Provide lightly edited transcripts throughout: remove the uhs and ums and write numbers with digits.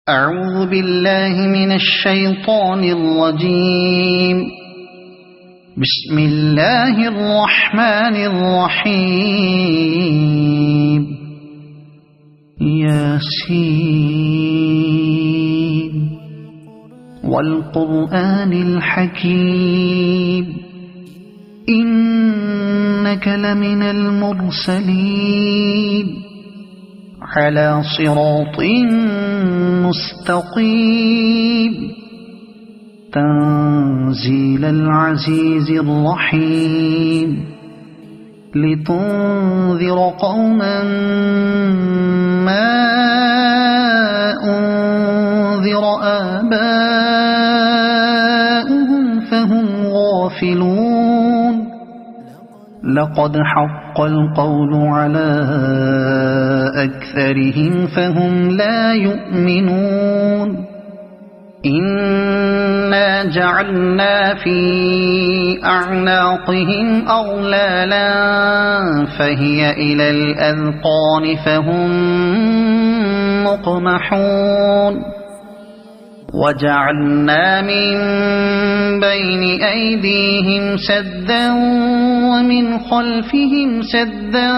أعوذ بالله من الشيطان الرجيم. بسم الله الرحمن الرحيم. ياسين والقرآن الحكيم إنك لمن المرسلين على صراط مستقيم تنزيل العزيز الرحيم لتنذر قوما ما أنذر آباؤهم فهم غافلون. لقد حق القول على أكثرهم فهم لا يؤمنون. إنا جعلنا في أعناقهم أغلالا فهي إلى الأذقان فهم مقمحون. وجعلنا من بين أيديهم سدا ومن خلفهم سدا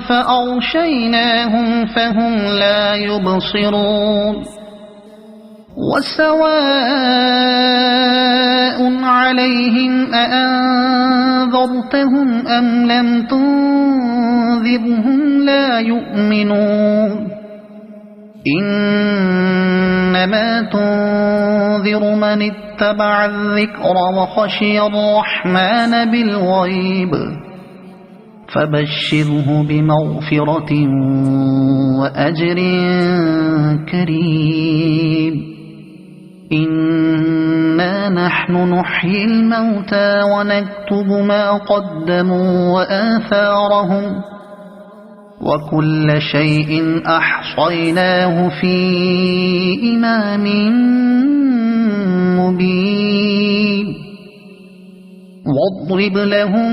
فأغشيناهم فهم لا يبصرون. وسواء عليهم أأنذرتهم أم لم تنذرهم لا يؤمنون. إنما تنذر من اتبع الذكر وخشي الرحمن بالغيب فبشره بمغفرة وأجر كريم. إنا نحن نحيي الموتى ونكتب ما قدموا وآثارهم وكل شيء أحصيناه في إمام مبين. واضرب لهم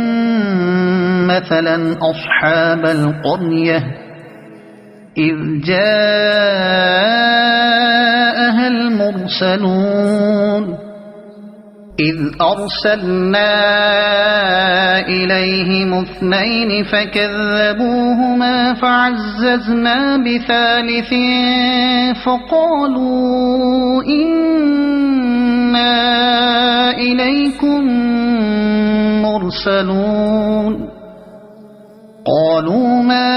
مثلا أصحاب القرية إذ جاءها المرسلون إذ أرسلنا إليهم اثنين فكذبوهما فعززنا بثالث فقالوا إنا إليكم مرسلون. قالوا ما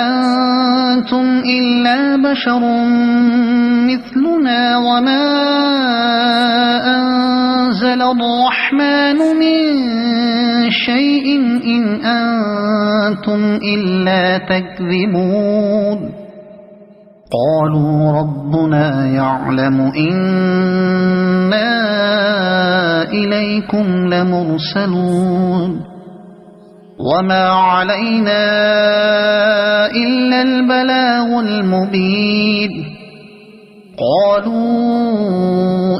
أنتم إلا بشر مثلنا وما أنزل الرحمن من شيء إن أنتم إلا تكذبون. قالوا ربنا يعلم إنا إليكم لمرسلون وما علينا إلا البلاغ المبين. قالوا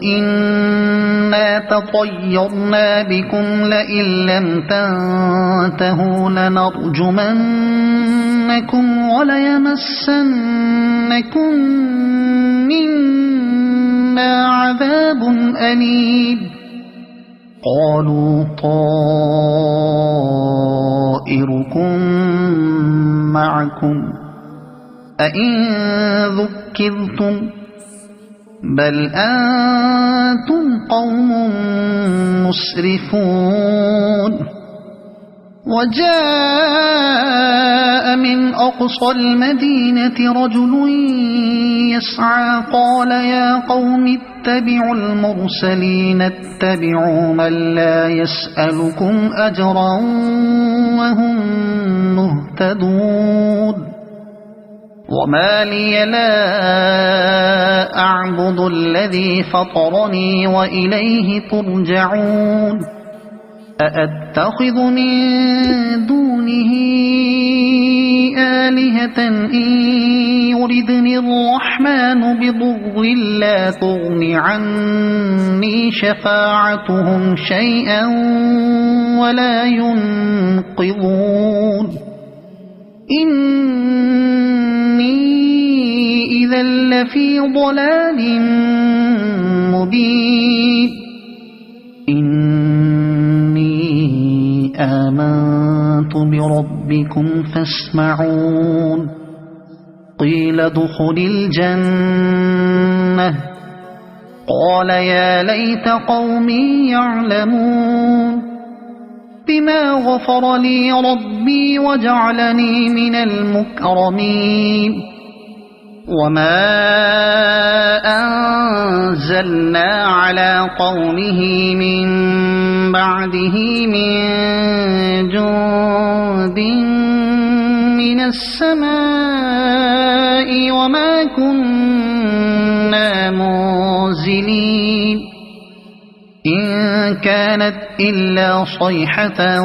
إنا تطيرنا بكم لئن لم تنتهوا لنرجمنكم وليمسنكم منا عذاب أليم. قالوا طائركم معكم أئن ذكرتم بل أنتم قوم مسرفون. وجاء من أقصى المدينة رجل يسعى قال يا قوم اتبعوا المرسلين اتبعوا من لا يسألكم أجرا وهم مهتدون. وما لي لا أعبد الذي فطرني وإليه ترجعون. أأتخذ من دونه آلهة إن يردني الرحمن بضر لا تغن عني شفاعتهم شيئا ولا ينقذون. إني إذا لفي ضلال مبين إني آمنت بربكم فاسمعون قيل ادخل الجنة قال يا ليت قومي يعلمون بما غفر لي ربي وجعلني من المكرمين وما أنزلنا على قومه من بعده من جند من السماء وما كنا منزلين إن كانت إلا صيحة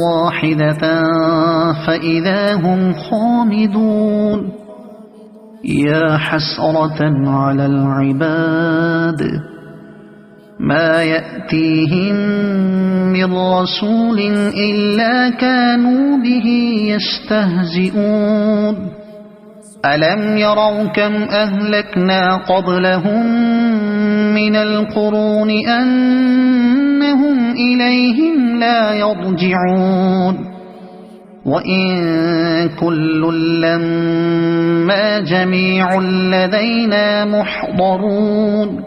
واحدة فإذا هم خامدون يا حسرة على العباد ما يأتيهم من رسول إلا كانوا به يستهزئون ألم يروا كم أهلكنا قبلهم من القرون أنهم إليهم لا يرجعون وإن كل لما جميع لدينا محضرون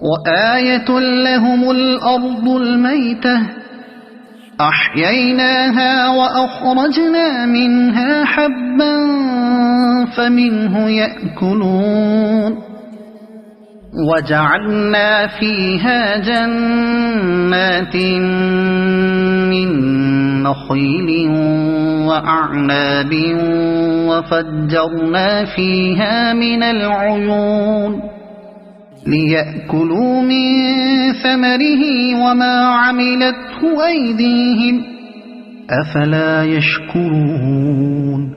وآية لهم الأرض الميتة أحييناها وأخرجنا منها حبا فمنه يأكلون وجعلنا فيها جنات من نخيل وأعناب وفجرنا فيها من العيون ليأكلوا من ثمره وما عملته أيديهم أفلا يشكرون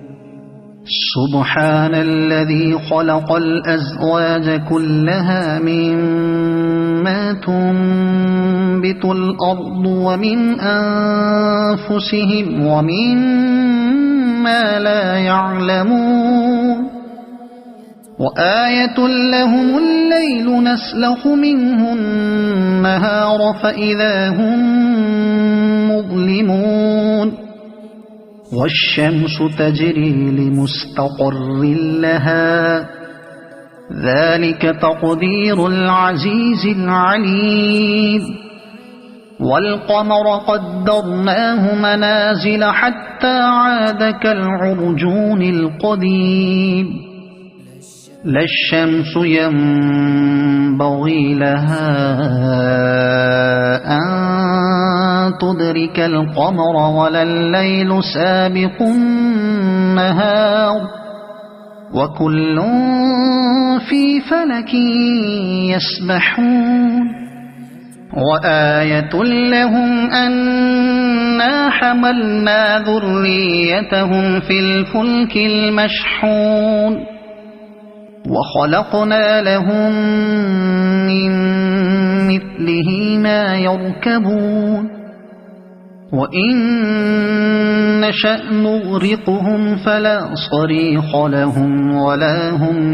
سبحان الذي خلق الأزواج كلها مما تنبت الأرض ومن أنفسهم ومما لا يعلمون وآية لهم الليل نسلخ منه النهار فإذا هم مظلمون والشمس تجري لمستقر لها ذلك تقدير العزيز العليم والقمر قدرناه منازل حتى عاد كالعرجون القديم لا الشمس ينبغي لها أن تدرك القمر ولا الليل سابق النهار وكل في فلك يسبحون وآية لهم أنا حملنا ذريتهم في الفلك المشحون وخلقنا لهم من مثله ما يركبون وإن نشأ نغرقهم فلا صريخ لهم ولا هم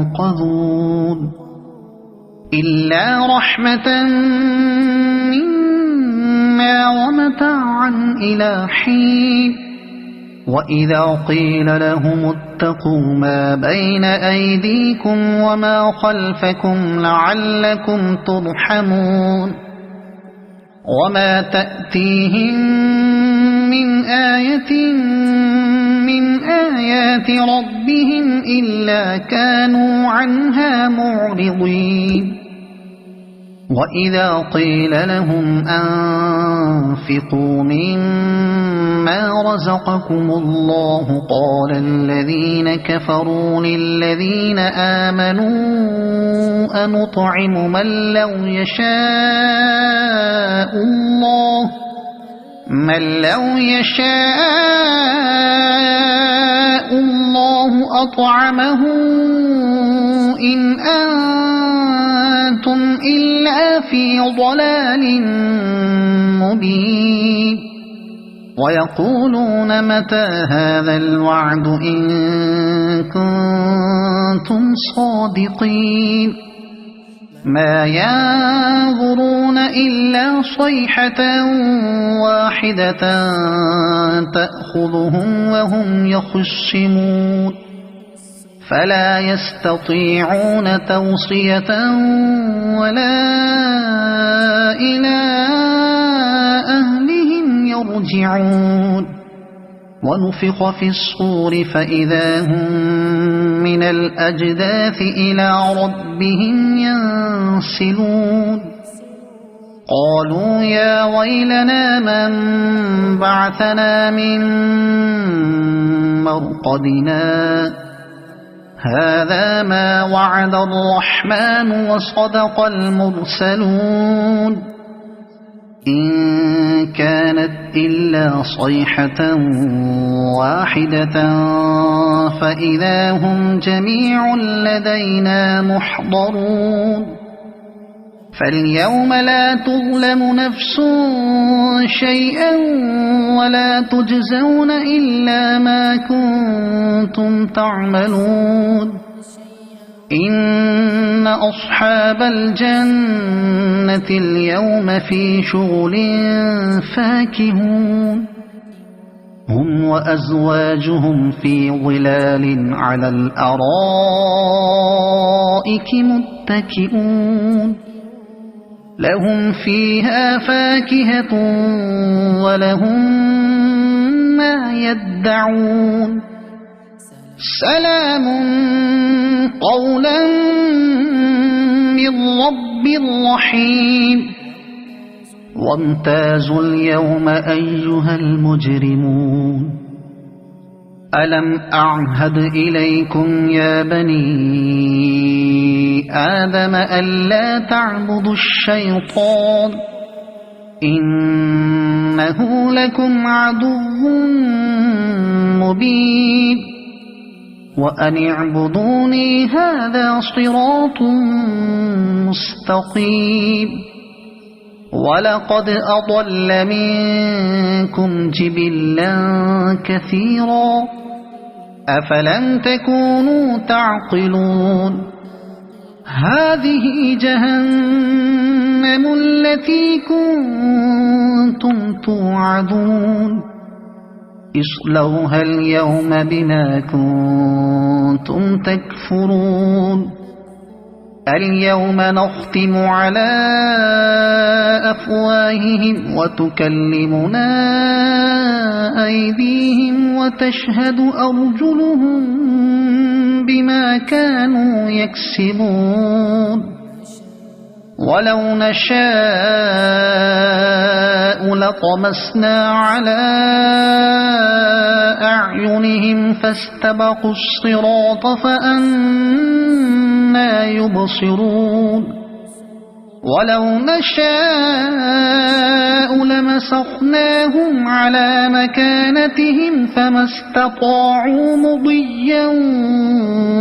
ينقذون إلا رحمة منا ومتاعا إلى حين وإذا قيل لهم اتقوا ما بين أيديكم وما خلفكم لعلكم ترحمون وما تأتيهم من آية من آيات ربهم إلا كانوا عنها معرضين وإذا قيل لهم أنفقوا مما رزقكم الله قال الذين كفروا للذين آمنوا أنطعم من لو يشاء الله أطعمه إن أنتم إلا في ضلال مبين ويقولون متى هذا الوعد إن كنتم صادقين ما ينظرون إلا صيحة واحدة تأخذهم وهم يخصمون فلا يستطيعون توصية ولا إلى أهلهم يرجعون ونفخ في الصور فإذا هم من الأجداث إلى ربهم ينسلون قالوا يا ويلنا من بعثنا من مرقدنا هذا ما وعد الرحمن وصدق المرسلون إن كانت إلا صيحة واحدة فإذا هم جميع لدينا محضرون فاليوم لا تظلم نفس شيئا ولا تجزون إلا ما كنتم تعملون إن أصحاب الجنة اليوم في شغل فاكهون هم وأزواجهم في ظلال على الأرائك متكئون لهم فيها فاكهة ولهم ما يدعون سلام قولا من رب رحيم وامتازوا اليوم أيها المجرمون ألم أعهد إليكم يا بني آدم ألا تعبدوا الشيطان إنه لكم عدو مبين وأن اعبدوني هذا صراط مستقيم ولقد أضل منكم جبلا كثيرا أفلم تكونوا تعقلون هذه جهنم التي كنتم توعدون اصلوها اليوم بما كنتم تكفرون اليوم نختم على أفواههم وتكلمنا أيديهم وتشهد أرجلهم بما كانوا يكسبون ولو نشاء لطمسنا على أعينهم فاستبقوا الصراط فأنى يبصرون ولو نشاء لمسخناهم على مكانتهم فما استطاعوا مضيا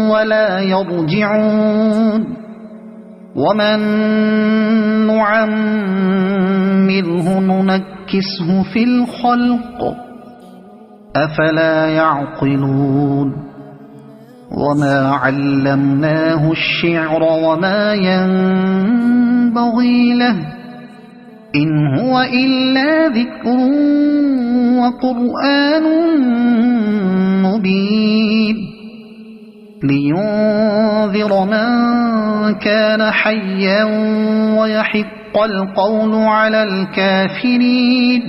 ولا يرجعون ومن نعمره ننكسه في الخلق أفلا يعقلون وما علمناه الشعر وما ينبغي له إن هو إلا ذكر وقرآن مبين لينذر من كان حيا ويحق القول على الكافرين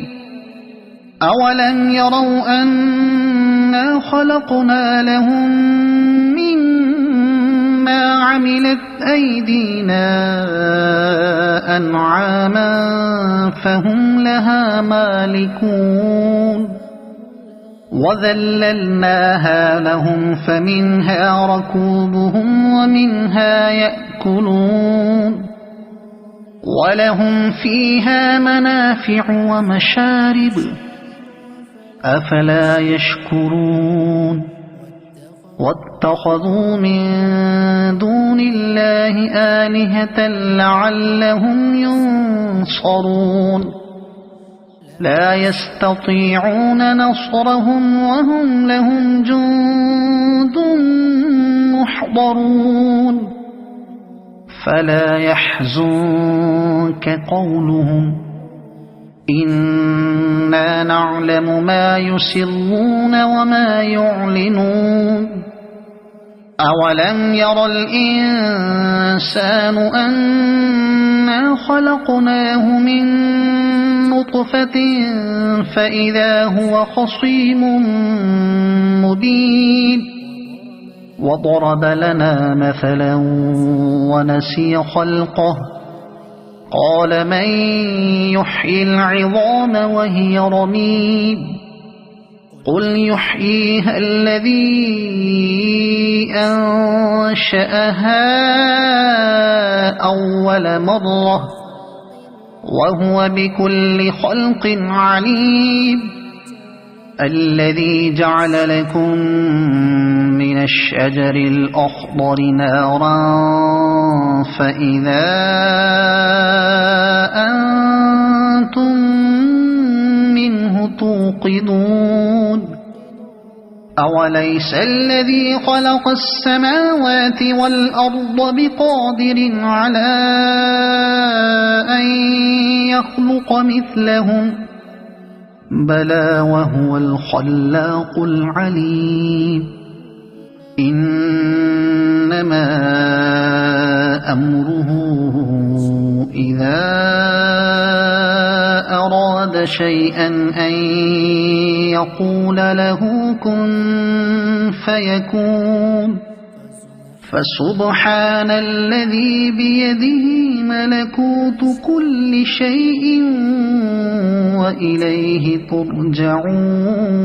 أولم يروا أنا خلقنا لهم مما عملت أيدينا أنعاما فهم لها مالكون وذللناها لهم فمنها ركوبهم ومنها يأكلون ولهم فيها منافع ومشارب أفلا يشكرون واتخذوا من دون الله آلهة لعلهم ينصرون لا يستطيعون نصرهم وهم لهم جند محضرون فلا يحزنك قولهم إنا نعلم ما يسرون وما يعلنون أولم ير الإنسان أنا خلقناه من نطفة فإذا هو خصيم مبين وضرب لنا مثلا ونسي خلقه قال من يحيي العظام وهي رميم قل يحييها الذي أنشأها أول مرة وهو بكل خلق عليم الذي جعل لكم من الشجر الأخضر نارا فإذا أنتم منه توقدون أوليس الذي خلق السماوات والأرض بقادر على أن يخلق مثلهم بلى وهو الخلاق العليم إنما أمره إذا أراد شيئا أن يقول له كن فيكون فسبحان الذي بيده ملكوت كل شيء وإليه ترجعون